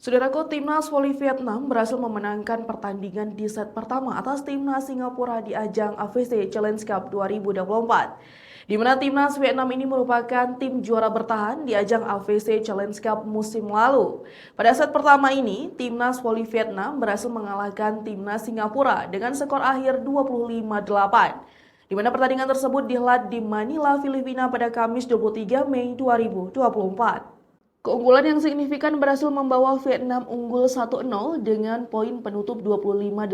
Saudaraku, timnas voli Vietnam berhasil memenangkan pertandingan di set pertama atas timnas Singapura di ajang AFC Challenge Cup 2024. Di mana timnas Vietnam ini merupakan tim juara bertahan di ajang AFC Challenge Cup musim lalu. Pada set pertama ini, timnas voli Vietnam berhasil mengalahkan timnas Singapura dengan skor akhir 25-8. Di mana pertandingan tersebut dihelat di Manila, Filipina pada Kamis 23 Mei 2024. Keunggulan yang signifikan berhasil membawa Vietnam unggul 1-0 dengan poin penutup 25-8.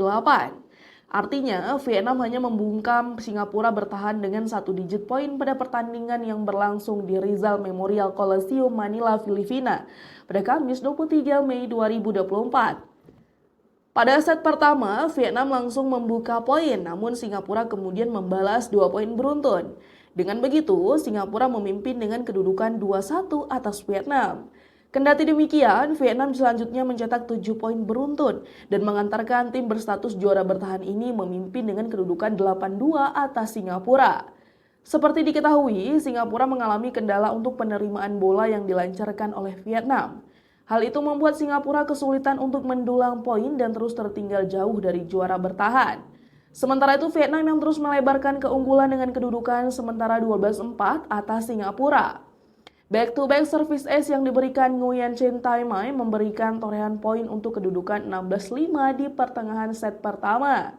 Artinya, Vietnam hanya membungkam Singapura bertahan dengan satu digit poin pada pertandingan yang berlangsung di Rizal Memorial Coliseum Manila, Filipina pada Kamis 23 Mei 2024. Pada set pertama, Vietnam langsung membuka poin, namun Singapura kemudian membalas 2 poin beruntun. Dengan begitu, Singapura memimpin dengan kedudukan 2-1 atas Vietnam. Kendati demikian, Vietnam selanjutnya mencetak 7 poin beruntun dan mengantarkan tim berstatus juara bertahan ini memimpin dengan kedudukan 8-2 atas Singapura. Seperti diketahui, Singapura mengalami kendala untuk penerimaan bola yang dilancarkan oleh Vietnam. Hal itu membuat Singapura kesulitan untuk mendulang poin dan terus tertinggal jauh dari juara bertahan. Sementara itu, Vietnam yang terus melebarkan keunggulan dengan kedudukan sementara 12-4 atas Singapura. Back-to-back service ace yang diberikan Nguyen Chen Tai Mai memberikan torehan poin untuk kedudukan 16-5 di pertengahan set pertama.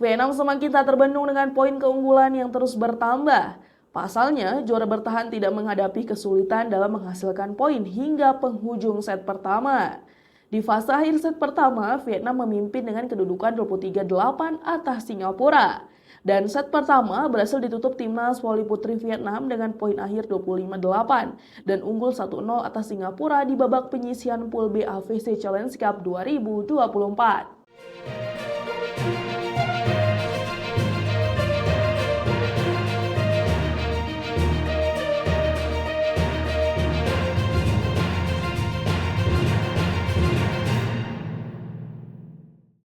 Vietnam semakin tak terbendung dengan poin keunggulan yang terus bertambah. Pasalnya, juara bertahan tidak menghadapi kesulitan dalam menghasilkan poin hingga penghujung set pertama. Di fase akhir set pertama, Vietnam memimpin dengan kedudukan 23-8 atas Singapura. Dan set pertama berhasil ditutup timnas voli putri Vietnam dengan poin akhir 25-8 dan unggul 1-0 atas Singapura di babak penyisihan Pool B AFC Challenge Cup 2024.